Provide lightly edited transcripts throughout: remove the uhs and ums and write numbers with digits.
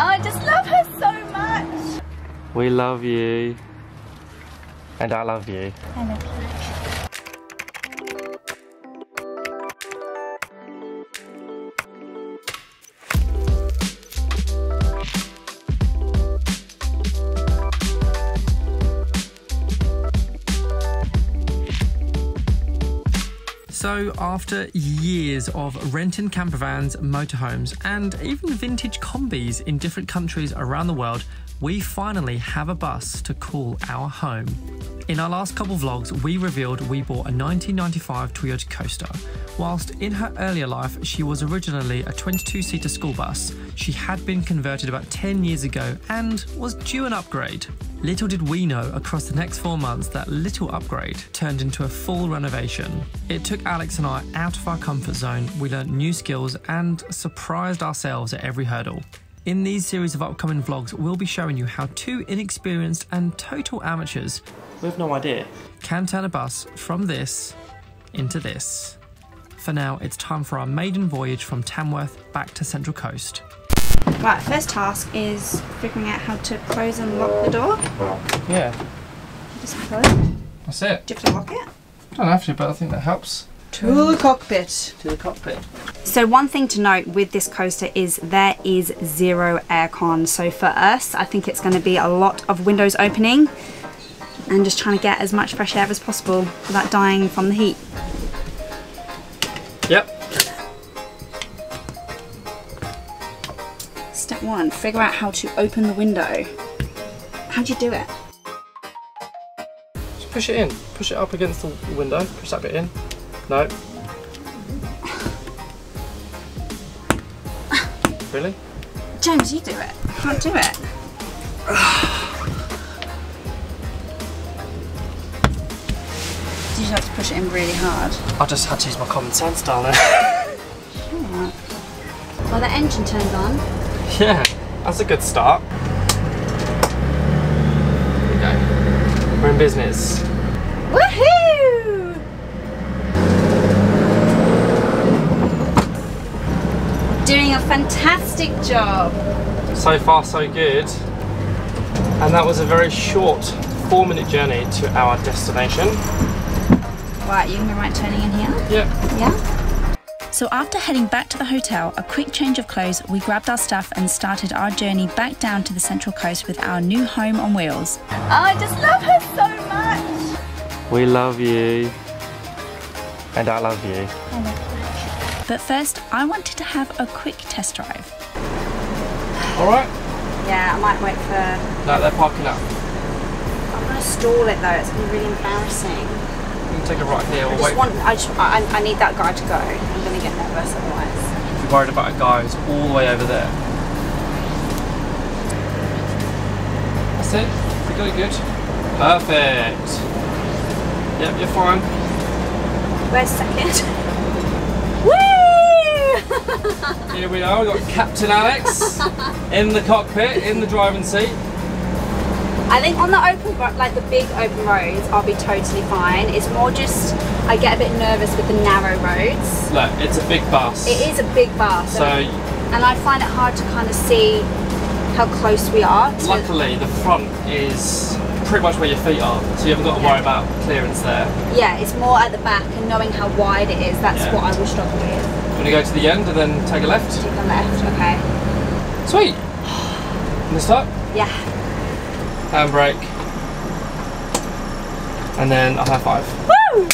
I just love her so much. We love you. And I love you. I love you. So after years of renting camper vans, motorhomes, and even vintage combis in different countries around the world, we finally have a bus to call our home. In our last couple vlogs, we revealed we bought a 1995 Toyota Coaster. Whilst in her earlier life, she was originally a 22-seater school bus, she had been converted about 10 years ago and was due an upgrade. Little did we know across the next 4 months that little upgrade turned into a full renovation. It took Alex and I out of our comfort zone, we learnt new skills and surprised ourselves at every hurdle. In these series of upcoming vlogs, we'll be showing you how two inexperienced and total amateurs with no idea can turn a bus from this into this. For now, it's time for our maiden voyage from Tamworth back to Central Coast. Right, first task is figuring out how to close and lock the door. Yeah. Just close it. That's it. Do you have to lock it? Don't have to, but I think that helps. To the cockpit. To the cockpit. So one thing to note with this coaster is there is zero aircon. So for us, I think it's going to be a lot of windows opening and just trying to get as much fresh air as possible without dying from the heat. Yep. Step one, figure out how to open the window. How do you do it? Just push it in. Push it up against the window. Push that bit in. No. Really? James, you do it. I can't do it. Did you have to push it in really hard? I just had to use my common sense, darling. Sure. Well, the engine turns on. Yeah, that's a good start. Okay. We're in business. Woohoo! Doing a fantastic job. So far, so good. And that was a very short 4-minute journey to our destination. Right, you can be right turning in here? Yeah. Yeah? So after heading back to the hotel, a quick change of clothes, we grabbed our stuff and started our journey back down to the Central Coast with our new home on wheels. I just love her so much. We love you. And I love you. I love you. But first, I wanted to have a quick test drive. Alright? Yeah, I might wait for... No, they're parking up. I'm going to stall it though, it's going to be really embarrassing. You can take it right here. I need that guy to go. I'm going to get nervous otherwise. You're worried about a guy who's all the way over there. That's it. You got it good. Perfect. Yep, you're fine. Where's second? Woo! Here we are. We've got Captain Alex in the cockpit, in the driving seat. I think on the open, like the big open roads, I'll be totally fine. It's more just, I get a bit nervous with the narrow roads. Look, it's a big bus. It is a big bus. So, and I find it hard to kind of see how close we are. Luckily, the front is pretty much where your feet are, so you haven't got to worry about clearance there. Yeah, it's more at the back and knowing how wide it is, that's what I will struggle with. You want to go to the end and then take a left? Take a left, okay. Sweet. And this up? Yeah. Handbrake, and then a high five. Woo!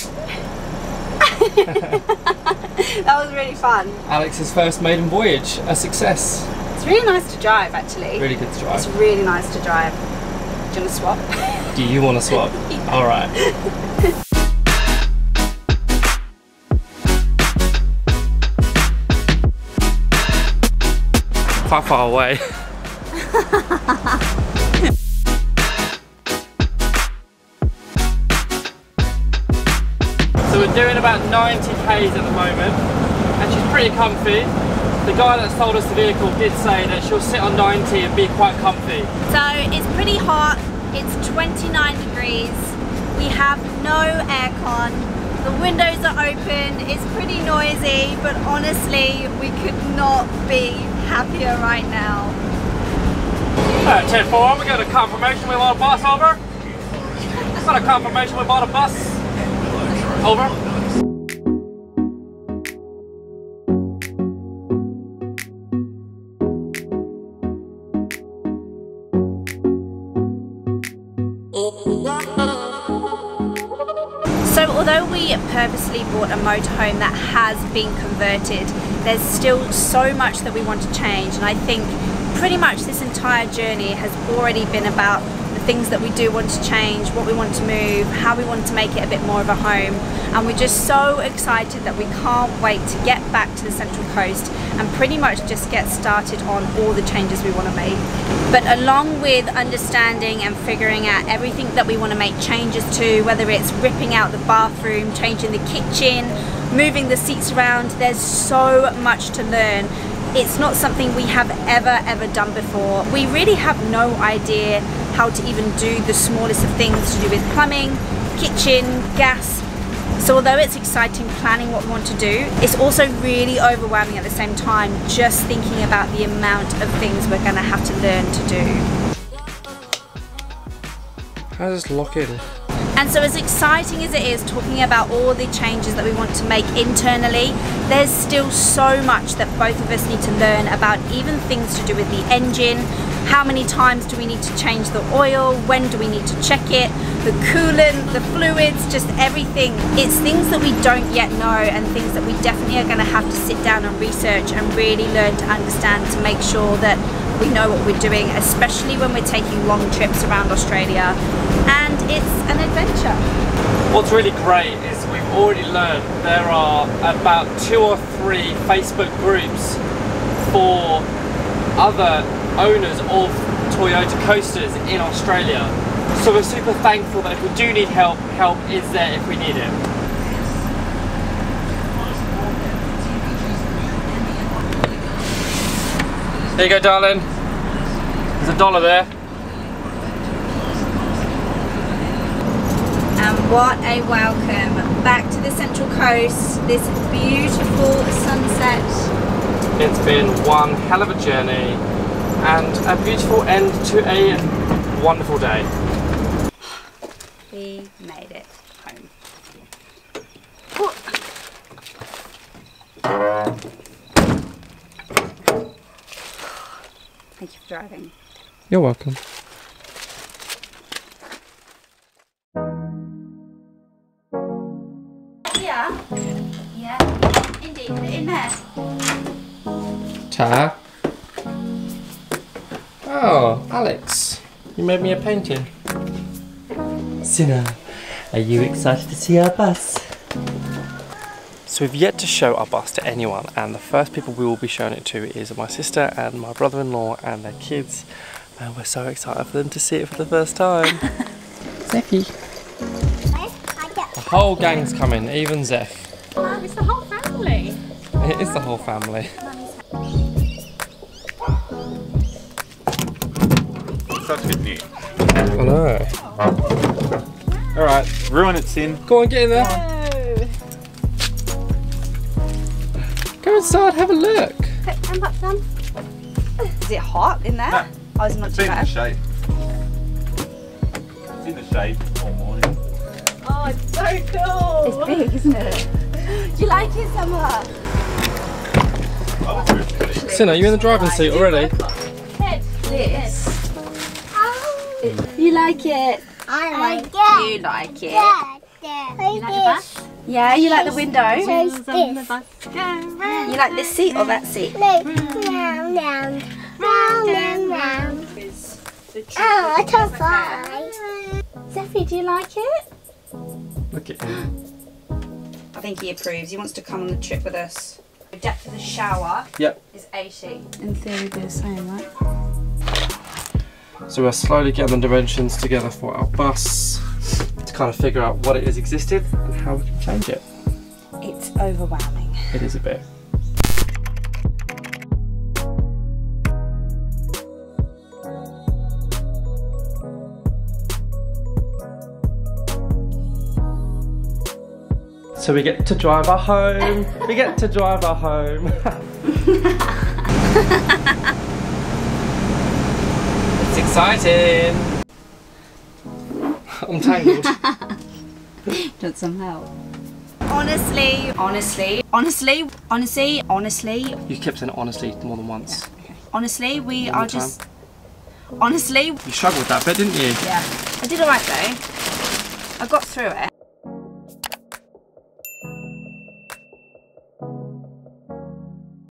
That was really fun. Alex's first maiden voyage, a success. It's really nice to drive actually. Really good to drive. It's really nice to drive. Do you want to swap? Do you want to swap? Yeah. Alright. Quite far away. So we're doing about 90 k's at the moment, and she's pretty comfy. The guy that sold us the vehicle did say that she'll sit on 90 and be quite comfy. So it's pretty hot, it's 29 degrees, we have no aircon, the windows are open, it's pretty noisy, but honestly we could not be happier right now. Alright, 10-4, we got a confirmation we bought a bus, over. Got a confirmation we bought a bus, over. So although we purposely bought a motorhome that has been converted, there's still so much that we want to change, and I think pretty much this entire journey has already been about the things that we do want to change, what we want to move, how we want to make it a bit more of a home, and we're just so excited that we can't wait to get back to the Central Coast and pretty much just get started on all the changes we want to make. But along with understanding and figuring out everything that we want to make changes to, whether it's ripping out the bathroom, changing the kitchen, moving the seats around, there's so much to learn. It's not something we have ever done before. We really have no idea how to even do the smallest of things to do with plumbing, kitchen, gas. So although it's exciting planning what we want to do, it's also really overwhelming at the same time, just thinking about the amount of things we're going to have to learn to do. How does this lock in? And so as exciting as it is talking about all the changes that we want to make internally, there's still so much that both of us need to learn about, even things to do with the engine. How many times do we need to change the oil? When do we need to check it? The coolant, the fluids, just everything. It's things that we don't yet know, and things that we definitely are going to have to sit down and research and really learn to understand to make sure that we know what we're doing, especially when we're taking long trips around Australia. And it's an adventure. What's really great is we've already learned there are about 2 or 3 Facebook groups for other owners of Toyota coasters in Australia. So we're super thankful that if we do need help, help is there if we need it. There you go, darling. There's $1 there. And what a welcome back to the Central Coast, this beautiful sunset. It's been one hell of a journey and a beautiful end to a wonderful day. We made it home. Thank you for driving. You're welcome. Yeah, indeed, put it in there. Ta. Oh, Alex, you made me a painting. Sinner, are you excited to see our bus? So we've yet to show our bus to anyone, and the first people we will be showing it to is my sister and my brother-in-law and their kids, and we're so excited for them to see it for the first time. Zeffy. The whole gang's coming, even Zeph. Wow, it's the whole family. It is the whole family. Such good news. I know. Alright, ruin it, Sin. Go on, get in there. Go inside, have a look. Stand up, Sam. Is it hot in there? No, Oh, it's not it's too in the bad. shade. It's in the shade all morning. Oh, it's so cool. It's big, isn't it? Do you like it, Summer? Sin, are you in the driving seat already? Head. This. You like it? I like You like it? You like the bus? Yeah, you like the window? Wheels on the this. bus go round. You like this seat or that seat? Round, round, round, round, round. Oh, I can't fly. Zeffy, do you like it? Look at him. I think he approves. He wants to come on the trip with us. The depth of the shower Yep. is 80. In theory, do the same, right? So we're slowly getting the dimensions together for our bus to kind of figure out what it is existed and how we can change it. It's overwhelming. It is a bit. So we get to drive her home. We get to drive her home. It's Exciting! I'm tangled. Want some help? Honestly. You kept saying honestly more than once. Honestly, we One are more just. time. Honestly. You struggled with that bit, didn't you? Yeah. I did alright though. I got through it.